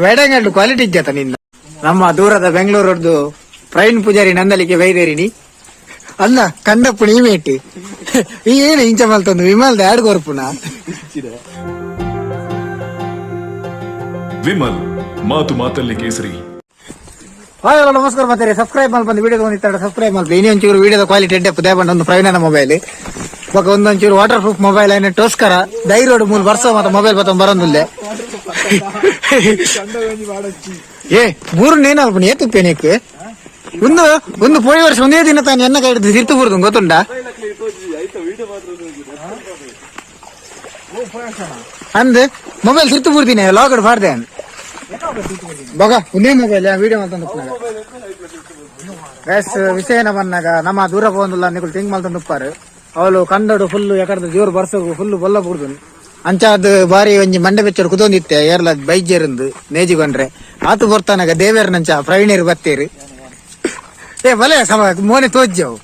ವೇಡಂಗಲ್ಲು quality ಇಜ್ಜತ ನಿನ್ನ ನಮ್ಮ ದೂರದ ಬೆಂಗಳೂರದ್ದು ಪ್ರವೀಣ್ ಪೂಜಾರಿ ನಂದಲಿಕ್ಕೆ ವೈದೇರಿನಿ ಅಲ್ಲ ಕಂಡಪ್ಪು ನೀಮೇಟ್ ಈ ಏನು ಇಂಚ ಮಲ್ತಂದು ವಿಮಲ್ದ ಎರಡು ಕೊರ್ಪುನ ವಿಮಲ್ ಮಾತು ಮಾತಲ್ಲಿ ಕೇಸರಿ. ಹಾಯ್ ಹಲೋ ನಮಸ್ಕಾರ ಮತ್ತೆ ಸಬ್ಸ್ಕ್ರೈಬ್ ಮಾಡಿ ವಿಡಿಯೋ ಬಂದಿತ್ತ ಸಬ್ಸ್ಕ್ರೈಬ್ ಮಾಡಿ ಇನ್ನೂ ಒಂಚೂರು ವಿಡಿಯೋದ ಕ್ವಾಲಿಟಿ ಎಡ್ಡೆಪ್ಪು ದೇಬಂಡ ಒಂದು ಪ್ರವೀಣನ ಮೊಬೈಲ್ ಬೊಕ ಒಂದೊಂಚೂರು ವಾಟರ್ ಪ್ರೂಫ್ ಮೊಬೈಲ್ ಏನ ಟೋಸ್ಕರ ಧೈರ್ಯೋಡು ಮೂಲ ವರ್ಷ ಮತ್ತೆ ಮೊಬೈಲ್ ಬತ್ತ ಬರೋದಿಲ್ಲ ಏ ಮೂರು ನೇನಲ್ಪ ಏತುಪ್ಪೆ ನೀಕು ಒಂದು ಒಂದು ಪೋಯಿ ವರ್ಷ ಒಂದೇ ದಿನ ತಾನು ಎನ್ನ ಕೈ ಹಿಡಿದು ತಿರ್ತು ಬರುದು ಗೊತ್ತುಂಡ ಅಂದ್ ಮೊಬೈಲ್ ತಿರ್ತು ಬುರ್ತೀನಿ ಲಾಗಡ್ ಬಾರ್ದೆ ಬಗ ಒಂದೇ ಮೊಬೈಲ್ ವಿಡಿಯೋ ಮಲ್ತಂದು ಗ್ಯಾಸ್ ವಿಷಯನ ಬಂದಾಗ ನಮ್ಮ ದೂರ ಹೋಗಂದಿಲ್ಲ ನಿಗಳು ತಿಂಗ್ ಮಲ್ತಂದು ಉಪ್ಪಾರು ಅವಳು ಕಂಡಡು ಫುಲ್ ಯಾಕಡೆ ಜೋರು ಬರ್ಸಗು ಫುಲ್ ಬೊಲ್ಲ ಬುಡ್ದು ಅಂಚಾದ ಬಾರಿ ಒಂಜಿ ಮಂಡೆ ಬೆಚ್ಚರು ಕುದೊಂದಿತ್ತೆ ಏರ್ಲ ಬೈಜೇರಂದು ನೇಜಿಗೊಂಡ್ರೆ ಆತು ಬರ್ತಾನಾಗ ದೇವೇರ್ನಂಚ ಪ್ರವೀಣರು ಬತ್ತೇರು ಏ ಬಲೆ ಸಮ ಮೋನೆ ತೋಜ್ಜವು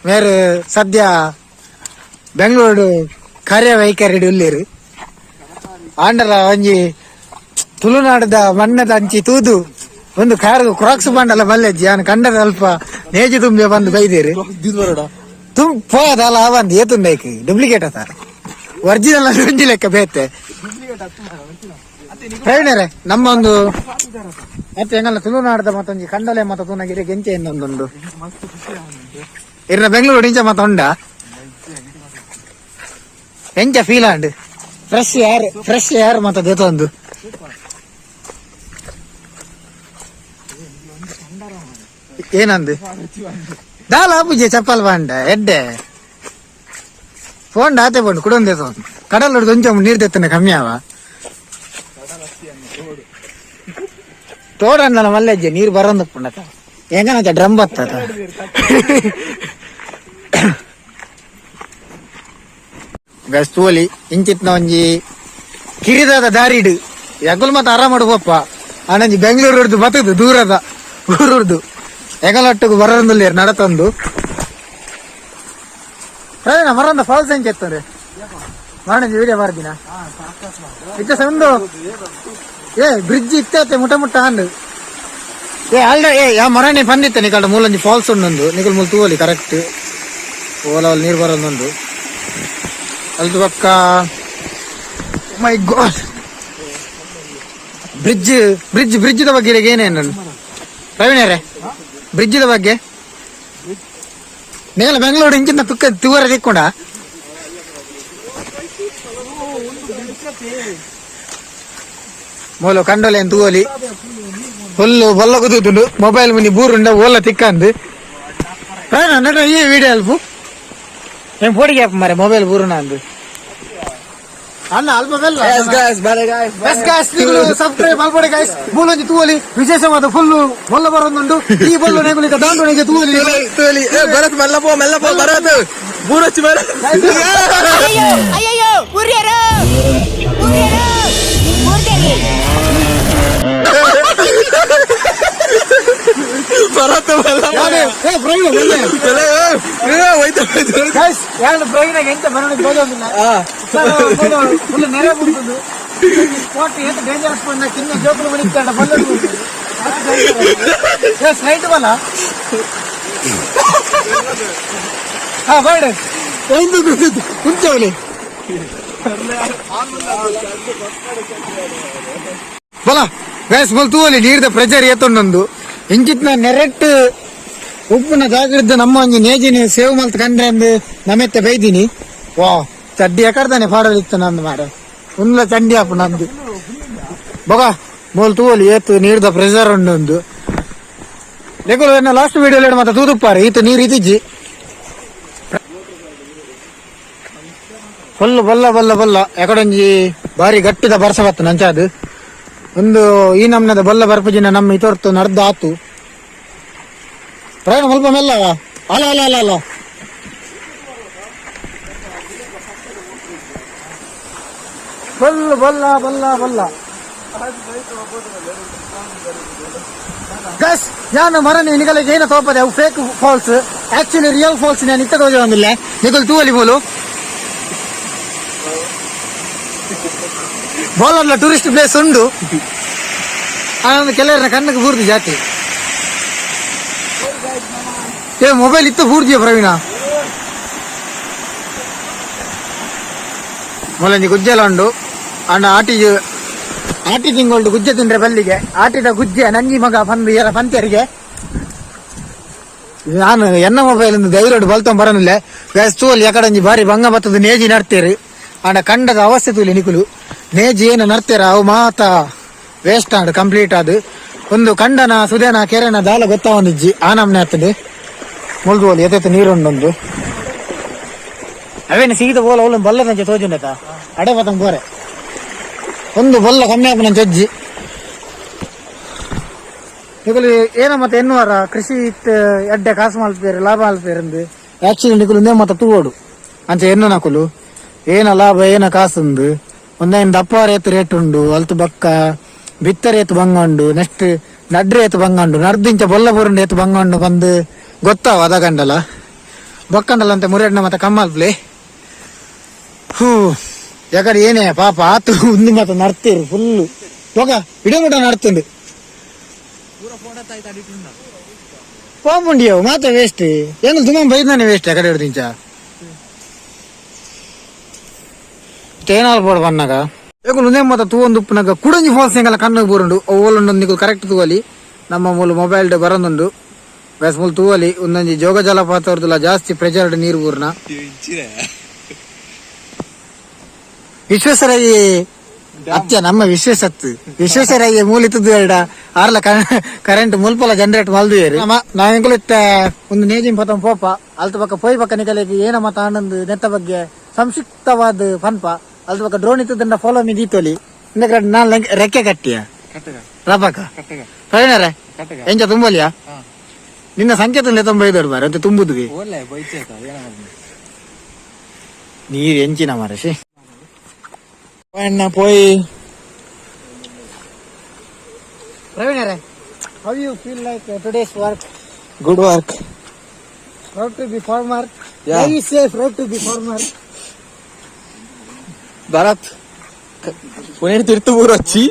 ಮೇರು ಸದ್ಯ ಬೆಂಗಳೂರು ಕಾರ್ಯವೈಖರಿ ಉಳ್ಳೇರು ಆಂಡಲ ಒಂಜಿ ತುಳುನಾಡದ ಮಣ್ಣದ ಅಂಚಿ ತೂದು ಒಂದು ಕಾರ್ ಕ್ರಾಕ್ಸ್ ಬಂಡಲ್ಲ ಮಲ್ಲೆಜ್ಜಿ ಅವನು ಕಂಡದ ಅಲ್ಪ ನೇಜಿ ತುಂಬಿ ಬಂದು ಬೈದೇರು పోదలా అవంది ఏతుండేకి డూప్లికేట్ సార్ ఒరిజినల్ ಒಂಜಿ ಲೆಕ್ಕ ಬೇತೆ ಪ್ರವೀಣರೇ ನಮ್ಮ ಒಂದು ಮತ್ತೆ ಹೆಂಗಲ್ಲ ತುಳುನಾಡದ ಮತ್ತೊಂದು ಕಂಡಲೆ ಮತ್ತ ತುನಗಿರಿ ಗೆಂಚೆ ಇನ್ನೊಂದುಂಡು ಇರ್ನ ಬೆಂಗಳೂರು ಇಂಚ ಮತ್ತ ಉಂಡ ಎಂಚ ಫೀಲ್ ಆಂಡ್ ಫ್ರೆಶ್ ಏರ್ ಮತ್ತ ದೇತೊಂದು ಏನಂದು ದಾಲ ಪೂಜೆ ಚಪ್ಪಲ್ ಬಾಂಡ ಎಡ್ಡೆ ಫೋನ್ ಆತೆ ಬಂಡು ಕುಡೊಂದೇ ಕಡಲ್ ಹೊಡೆದು ಒಂಚ ನೀರ್ ತೆತ್ತನೆ ಕಮ್ಮಿ ಅವ ತೋಡಣ್ಣ ಮಲ್ಲೆಜ್ಜೆ ನೀರು ಬರೋದು ಪುಂಡಕ ಹೆಂಗನ ಡ್ರಮ್ ಬತ್ತದ ಗಸ್ತೋಲಿ ಇಂಚಿತ್ನ ಒಂಜಿ ಕಿರಿದಾದ ದಾರಿಡು ಯಗುಲ್ ಮತ್ತ ಆರಾಮಾಡು ಪಪ್ಪ ಆನಂಜಿ ಬೆಂಗಳೂರು ಬತ್ತದು ದೂರದ ಊರದ್ದು ಎಗಲೊಟ್ಟಿಗೆ ಬರೋದಿಲ್ಲ ನಡತಂದು ಪ್ರವೀಣ ಮರಂದ ಫಾಲ್ಸ್ ಹೆಂಗೆ ಎತ್ತಾರೆ ಮಾಡಂಜಿ ವಿಡಿಯೋ ಮಾಡ್ದಿನ ಇತ್ತ ಒಂದು ಏ ಬ್ರಿಡ್ಜ್ ಇತ್ತೆ ಮುಟ ಮುಟ್ಟ ಅಂಡು ಏ ಅಲ್ಲ ಏ ಯಾ ಮರನೇ ಬಂದಿತ್ತೆ ನಿಕಲ್ಡ ಮೂಲಂಜಿ ಫಾಲ್ಸ್ ಉಂಡೊಂದು ನಿಕಲ್ ಮೂಲ ತೂವಲಿ ಕರೆಕ್ಟ್ ಓಲಲ್ಲಿ ನೀರು ಬರೋದೊಂದು ಅಲ್ದು ಪಕ್ಕ ಮೈ ಗಾಡ್ ಬ್ರಿಡ್ಜ್ ಬಗ್ಗೆ ಏನೇನು ಪ್ರವೀಣರೇ ಬ್ರಿಡ್ಜ್ ಬಗ್ಗೆ ನೀವೆಲ್ಲ ಬೆಂಗಳೂರು ಇಂಚಿನ ತುಕ್ಕ ತೂವರ ತಿಕ್ಕೊಂಡ ಮೂಲು ಕಂಡೋಲೆ ತೂವಲಿ ಫುಲ್ಲು ಬೊಲ್ಲ ಕುದುಂಡು ಮೊಬೈಲ್ ಮುನಿ ಬೂರುಂಡ ಓಲ ತಿಕ್ಕಂದು ಪ್ರವೀಣ ನಟ ಈ ವಿಡಿಯೋ ಅಲ್ಪು ಏನ್ ಫೋಟಿಗೆ ಮಾರೆ ಮೊಬೈಲ್ ಬೂರುನ ಅಂದು ಅಣ್ಣ ಅಲ್ಪ ಸಬ್ಸ್ಕ್ರೈಬ್ ಮಾಡ್ಬೇಡಿ ಗೈಸ್ ಮೂಲಂಜಿ ತೂವಲಿ ವಿಶೇಷವಾದ ಫುಲ್ಲು ಬೊಲ್ಲ ಬರೋದುಂಡು ಈ ಬೊಲ್ಲು ನೆಗುಲಿಕ ದಾಂಡೋಣಿಗೆ ತೂವಲಿ ಭರತ್ ಮೆಲ್ಲಪೋ ಭರತ್ ಬೂರಚ್ಚಿ ಬೇಡ ಅಯ್ಯಯ್ಯೋ ಭರತ್ ಎರಡು ಪ್ರವೀಣಾಗ ಎಂತ ಬರೋಣಿಗೆ ಬೋದೋದಿಲ್ಲ ಫುಲ್ ನೆರೆ ಬಿಡ್ತದ್ದು ಸ್ಪಾಟ್ ಎಷ್ಟು ಡೇಂಜರಸ್ ಬಂದ ಕಿನ್ನ ಜೋಕುಲು ಮಣಿಕೊಂಡ ಬಲ್ಲ ಸ್ಲೈಟ್ ಬಲ್ಲ ಹಾ ಬೇಡ ಕುಂಚವಲಿ ಬಲ ಗ್ಯಾಸ್ ಬಲ್ ತೂವಲಿ ನೀರ್ದ ಪ್ರೆಜರ್ ಏತೊಂಡೊಂದು ಇಂಚಿತ್ನ ನೆರೆಟ್ ಉಪ್ಪುನ ಜಾಗ್ರತೆ ನಮ್ಮ ಒಂಜಿ ನೇಜಿನ ಸೇವ್ ಮಲ್ತ್ ಕಂಡ್ರೆ ಅಂದು ನಮೆತ್ತೆ ಬೈದಿನಿ ವಾ ಚಡ್ಡಿ ಯಾಕಡ್ದಾನೆ ಫಾಡಲಿತ್ತು ನಂದು ಮಾರ ಉನ್ಲ ಚಂಡಿ ಆಪು ನಂದು ಬಗ ಮೋಲ್ ತೂವಲಿ ಏತು ನೀರ್ದ ಪ್ರೆಷರ್ ಉಂಡೊಂದು ಲೆಕ್ಕಲು ಎನ್ನ ಲಾಸ್ಟ್ ವಿಡಿಯೋ ಮತ್ತೆ ತೂದುಪ್ಪಾರೆ ಈತ ನೀರು ಇತಿಜ್ಜಿ ಫುಲ್ ಬಲ್ಲ ಯಾಕಡೊಂಜಿ ಬಾರಿ ಗಟ್ಟಿದ ಬರ್ಸ ಬತ್ತ ನಂಚಾದು ಒಂದು ಈ ನಮ್ನದ ಬಲ್ಲ ಬರ್ಪಜಿನ ನಮ್ಮ ಇತೊರ್ತು ನಡ್ದ ಆತು ಪ್ರಯಾಣ ಸ್ವಲ್ಪ ಮೆಲ್ಲವ ಅಲ್ಲ ಫುಲ್ ಬಲ್ಲ ಗಸ್ ಯಾನು ಮರನಿ ನಿಗಲಿಗೆ ಏನ ತೋಪದೆ ಅವು fake falls actually real falls ನಾನು ಇತ್ತ ಹೋಗಿ ಬಂದಿಲ್ಲ ನಿಖಲ್ ತೂವಲಿ ಬೋಲು ಬೋಲಲ್ಲ ಟೂರಿಸ್ಟ್ ಪ್ಲೇಸ್ ಉಂಡು ಆನಂದ ಕೆಲವರ ಕಣ್ಣಿಗೆ ಬೂರ್ದು ಜಾತಿ ಏ ಮೊಬೈಲ್ ಇತ್ತು ಬೂರ್ದಿಯ ಪ್ರವೀಣ ಮೊಲಂಜಿ ಗುಜ್ಜೆಲ್ಲ ಉಂಡು ಅಂಡ ಆಟಿ ತಿಂಗಳು ಗುಜ್ಜೆ ತಿಂದ್ರೆ ಬಲ್ಲಿಗೆ ಆಟಿದ ಗುಜ್ಜೆ ನಂಜಿ ಮಗ ಬಂದು ಎಲ್ಲ ಪಂತ್ಯರಿಗೆ ನಾನು ಎನ್ನ ಮೊಬೈಲ್ ಧೈರ್ಯ ಬಲ್ತೊಂಡ್ ಬರನಿಲ್ಲ ಗ್ಯಾಸ್ ತೂವಲ್ಲಿ ಯಾಕಡೆ ಬಾರಿ ಭಂಗ ಬತ್ತದ ನೇಜಿ ನಡ್ತೇರಿ ಆಂಡ ಕಂಡದ ಅವಸ್ಥೆ ತೂಲಿ ನಿಕುಲು ನೇಜಿ ಏನು ನಡ್ತೇರ ಅವು ಮಾತ ವೇಸ್ಟ್ ಆಂಡ್ ಕಂಪ್ಲೀಟ್ ಅದು ಒಂದು ಕಂಡನ ಸುದೇನ ಕೆರೆನ ದಾಲ ಗೊತ್ತಾ ಒಂದಿಜ್ಜಿ ಆ ನಮ್ನೆ ಆಗ್ತದೆ ಮುಳ್ದುವಲ್ಲಿ ಎತ್ತೆ ನೀರುಂಡೊಂದು ಅವೇನು ಸಿಗಿದ ಬೋಲ ಅವಳು ಬಲ್ಲ ನಂಚೆ ತೋಜುಂಡತ ಅಡೆ ಬತ್ತಂಗ್ ಬೋರೆ ಒಂದು ಬಲ್ಲ ಕಮ್ಮಿ ಆಗ ನಂಚೆ ಅಜ್ಜಿ ನಿಕಲು ಏನ ಮತ್ತೆ ಎನ್ನುವಾರ ಕೃಷಿ ಎಡ್ಡೆ ಕಾಸು ಮಲ್ಪೇರು ಲಾಭ ಮಲ್ಪೇರಂದು ಆಕ್ಚುಲಿ ನಿಕಲು ಒಂದೇ ಮತ್ತೆ ತೂವೋಡು ಅಂಚೆ ಎನ್ನು ನಕಲು ಏನ ಲಾಭ ಏನ ಕಾಸುಂದು ಒಂದೇನು ದಪ್ಪಾರ ಎತ್ತು ರೇಟ್ ಉಂಡು ಅಲ್ತು ಬಕ್ಕ ಬಿತ್ತರೆ ಎತ್ತು ಬಂಗಂಡು ನೆಕ್ಸ್ಟ್ ನಡ್ರೆ ಎತ್ತು ಬಂಗಂಡು ನಡ್ದಿಂಚ ಬೊಲ್ಲ ಬುರುಂಡು ಎತ್ತು ಬಂಗಂಡು ಬಂದು ಗೊತ್ತಾವ ಅದ ಗಂಡಲ ಬೊಕ್ಕಂಡಲ್ಲ ಅಂತ ಮುರೇಡ್ನ ಮತ್ತೆ ಕಮ್ಮಲ್ಪ್ಲೆ ಹೂ ಯಾಕಡೆ ಏನೇ ಪಾಪ ಆತು ಒಂದು ಮಾತ್ರ ನಡ್ತೀರು ಫುಲ್ಲು ಹೋಗ ಇಡಮುಟ ನಡ್ತುಂಡು పోండియో మాత వేస్ట్ ఎంగల్ తుమం బైదనే వేస్ట్ ఎక్కడ ఎడుదించా తేనాలు పోడ పన్నాక ఎంగల్ ఉందే మాత తూ ಒಂದು ಉಪ್ಪನಾಗ ಕುಡಂಜಿ ಫಾಲ್ಸ್ ಎಂಗಲ ಕಣ್ಣು ಬೂರುಂಡು ಓಲೊಂದು ನಿಕು ಕರೆಕ್ಟ್ ತೂವಲಿ ನಮ್ಮ ಮೂಲ ಮೊಬೈಲ್ ಡೆ ಬರಂದುಂಡು ಬೇಸ್ ಮೂಲ ತೂವಲಿ ಒಂದೊಂಜಿ ಜೋಗ ಜಲಪಾತ ಅವ್ರದಲ್ಲ ಜಾಸ್ತಿ ಪ್ರೆಷರ್ಡ್ ನೀರು ಬೂರ್ನ ವಿಶ್ವೇಶ್ವರಯ್ಯ ಅತ್ಯ ನಮ್ಮ ವಿಶ್ವೇಶ್ವರಯ್ಯ ಮೂಲಿತದ್ದು ಎರಡ ಆರ್ಲ ಕರೆಂಟ್ ಮುಲ್ಪಲ ಜನರೇಟ್ ಮಲ್ದು ನಾವೆಂಕಲು ಒಂದು ನೇಜಿನ ಪತಂ ಪೋಪ ಅಲ್ತ ಪಕ್ಕ ಪೊಯ್ ಪಕ್ಕ ನಿಕಲಿಗೆ ಏನ ಮತ ಆನಂದ್ ನೆತ್ತ ಬಗ್ಗೆ ಸಂಕ್ಷಿಪ್ತವಾದ ಪನ್ಪ ಅಲ್ತ ಪಕ್ಕ ಡ್ರೋನ್ ಇತ್ತದಂಡ ಫಾಲೋ ಮಿ ದೀತೋಲಿ ನಾನ್ ರೆಕ್ಕೆ ಕಟ್ಟಿಯ ರಪಕ ಪ್ರವೀಣರ ಎಂಚ ತುಂಬಲಿಯಾ ನಿನ್ನ ಸಂಕೇತ ತೊಂಬೈದೋಡು ಬಾರ ಅಂತ ತುಂಬುದ್ವಿ ನೀರ್ ಎಂಚಿನ ಮಾರಶಿ ಅಣ್ಣ ಪೋಯ್ ಪ್ರವೀಣರೇ how you feel like today's work? Good work. Proud to be farmer. Yeah. Very safe. Proud to be farmer. Bharat. ಪುನೇರ್ ತಿರ್ತು ಊರು వచ్చి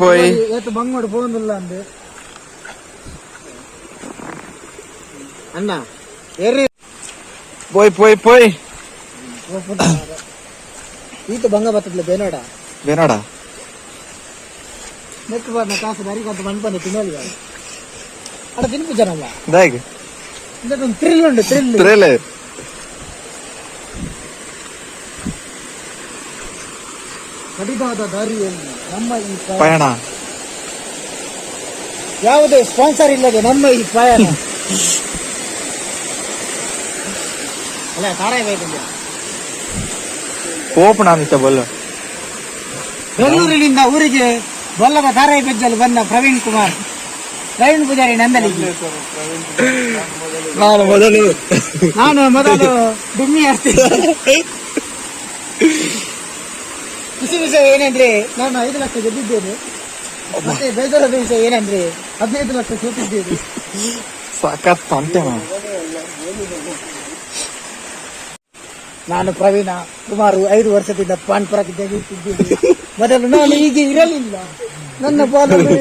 పోయి ಏತು ಬಂಗೋಡು ಪೋಂದಿಲ್ಲ ಅಂದೆ ಅಣ್ಣ ಏರಿ పోయి ಈತ ಬಂಗ ಬರ್ತದ್ಲೆ ಬೇನಾಡ ನೆಕ್ಸ್ಟ್ ಬರ್ನ ಕಾಸು ಬರಿಕಂತ ಮನ್ಪಂದೆ ತಿನ್ನೋಲಿ ಅಡ ತಿನ್ಪಿಜನಲ್ಲ ದಾಗ್ ಇದೊಂದು ಥ್ರಿಲ್ ಉಂಟು ಥ್ರಿಲ್ ಕಡಿದಾದ ದಾರಿಯಲ್ಲಿ ನಮ್ಮ ಈ ಪಯಣ ಯಾವುದೇ ಸ್ಪಾನ್ಸರ್ ಇಲ್ಲದೆ ನಮ್ಮ ಈ ಪಯಣ ಅಲ್ಲ ತಾರಾಯ ಬೈತಂದೆ ಓಪನ್ ಆಮಿತ ಬಲ್ಲ ಬೆಂಗಳೂರಿನಿಂದ ಊರಿಗೆ ಬಲ್ಲದ ತಾರಾಯಿ ಬೆಜ್ಜಲು ಬಂದ ಪ್ರವೀಣ್ ಪೂಜಾರಿ ನಂದಲಿಗೆ ನಾನು ಮೊದಲು ಡುಮ್ಮಿ ಆಡ್ತೀನಿ ಖುಷಿ ವಿಷಯ ಏನಂದ್ರೆ ನಾನು 5 ಲಕ್ಷ ಗೆದ್ದಿದ್ದೇನೆ ಮತ್ತೆ ಬೇಜಾರದ ವಿಷಯ ಏನಂದ್ರೆ 15 ಲಕ್ಷ ಸೋತಿದ್ದೇನೆ ಸಾಕತ್ ಅಂತೆ ನಾನು ಪ್ರವೀಣ ಸುಮಾರು 5 ವರ್ಷದಿಂದ ಪಾನ್ಪುರಕ್ಕೆ ತೆಗೆಯುತ್ತಿದ್ದೇನೆ ಮೊದಲು ನಾನು ಹೀಗೆ ಇರಲಿಲ್ಲ ನನ್ನ ಪಾಲನೆ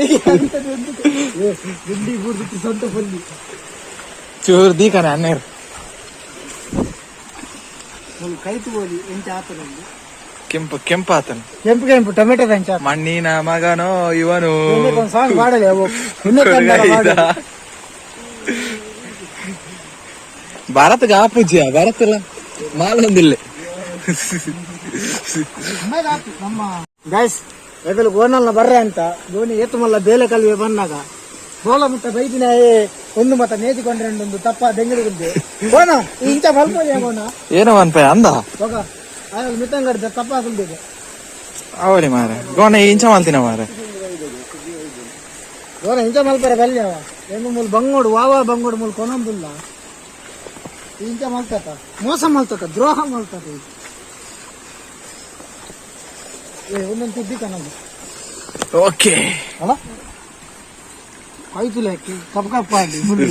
ಗುಂಡಿ ಬೂರ್ದಿತ್ತು ಸ್ವಂತ ಬಲ್ಲಿ ಚೂರ್ ದೀಕನ ಅನ್ನೇರು ಕೈತು ಬೋಲಿ ಎಂಟು ಆತನಲ್ಲಿ ಕೆಂಪು ಆತನು ಕೆಂಪು ಟೊಮೆಟೊ ಬೆಂಚ ಮಣ್ಣಿನ ಮಗನೋ ಇವನು ಸಾಂಗ್ ಮಾಡಲಿ ಅವು ಭಾರತಗೆ ಆಪೂಜ್ಯ ಭಾರತ ಮಾಲೊಂದಿಲ್ಲ ನಮ್ಮ ಗೈಸ್ ಎದಲು ಗೋನಲ್ನ ಬರ್ರೆ ಅಂತ ಗೋಣಿ ಏತು ಮಲ್ಲ ಬೇಲೆ ಕಲ್ವೆ ಬಂದಾಗ ಗೋಲ ಮುಟ್ಟ ಬೈದಿನ ಒಂದು ಮತ ನೇಜಿಕೊಂಡ್ರೆ ಒಂದು ತಪ್ಪ ಬೆಂಗಳೂರಿಗೆ ಗೋಣ ಇಂಚ ಮಲ್ಪ ಗೋಣ ಏನೋ ಅನ್ಪ ಅಂದ ಹೋಗ ಮಿತ್ತಂಗಡಿದ ತಪ್ಪ ಹಾಕಿದ್ದೇವೆ ಅವರಿ ಮಾರ ಗೋಣ ಇಂಚ ಮಾಲ್ತಿನ ಮಾರ ಗೋಣ ಇಂಚ ಮಲ್ಪರೆ ಬಲ್ಲಿ ಅವ ಹೆಂಗ ಮೂಲ ಬಂಗೋಡು ಬಂಗೋಡು ಮೂಲ ಕೊನೊಂದಿಲ್ಲ ಇಂಚ ಮಲ್ತತ ಮೋಸ ಮಲ್ತತ ದ್ರೋಹ ಮಲ್ತತ ಒಂದೊಂದು ತುದ್ದಿ ಕನಂದು ಓಕೆ ಅಲ್ಲ ಆಯ್ತುಲೆ ಕಪ್ ಕಪ್ ಆಡಿ ಫುಲ್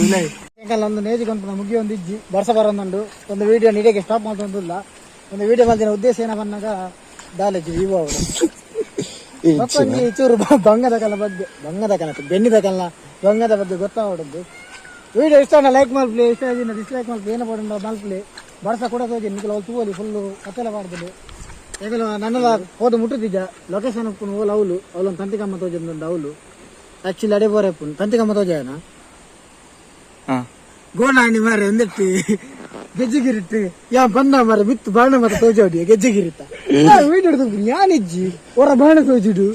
ಇಲ್ಲ ಒಂದು ನೇಜಿಗೊಂದು ಮುಗಿ ಒಂದು ಇಜ್ಜಿ ಬರ್ಸ ಬರೋದು ಒಂದು ವಿಡಿಯೋ ನೀಡಿಗೆ ಸ್ಟಾಪ್ ಮಾಡೋದಿಲ್ಲ ಒಂದು ವಿಡಿಯೋ ಮಾಡಿದ ಉದ್ದೇಶ ಏನ ಬಂದಾಗ ದಾಲೇಜಿ ಇವ ಅವರು ಮತ್ತೊಂದು ಚೂರು ಬಂಗದ ಕಲ ಬಗ್ಗೆ ಬೆನ್ನಿದ ಕಲ್ಲ ಬಂಗದ ಬಗ್ಗೆ ಗೊತ್ತಾಗೋದು ವಿಡಿಯೋ ಇಷ್ಟ ಲೈಕ್ ಮಾಡ್ಲಿ ಇಷ್ಟ ಇದೀನಿ ಡಿಸ್ಲೈಕ್ ಮಾಡ್ಲಿ ಏನು ಪಡ ಮಲ್ಪ್ಲಿ ಬರ್ಸ ಕೂಡ ಹೋಗಿ ನಿಖಿಲ್ ಅವ್ರು ತೂವಲಿ ಫುಲ್ಲು ಕತ್ತಲೆ ಮಾಡ್ಬೋದು ಯಾಕಂದ್ರೆ ನನ್ನೆಲ್ಲ ಹೋದ ಮುಟ್ಟುತ್ತಿದ್ದ ಲೊಕೇಶನ್ ಉಪ್ಪು ಅವಳೊಂದು ತಂತಿಕಮ್ಮ ತೋಜೊಂದು ಅವಳು ಆಕ್ಚುಲಿ ಅಡೆ ಬೋರೆ ಉಪ್ಪು ತಂತಿಕಮ್ಮ ತೋಜನ ಗೋಣಾಣಿ ಮಾರೆ ಒಂದೆಟ್ಟು ಗೆಜ್ಜೆಗಿರಿಟ್ಟು ಯಾ ಬಂದ ಮಾರೆ ಬಿತ್ತು ಬಾಣ ಮತ್ತೆ ತೋಜೋಡಿ ಗೆಜ್ಜೆಗಿರಿತ್ತ ವೀಡಿಯೋ ಯಾನಿಜ್ಜಿ ಹೊರ ಬಾಣ ತೋಜಿಡು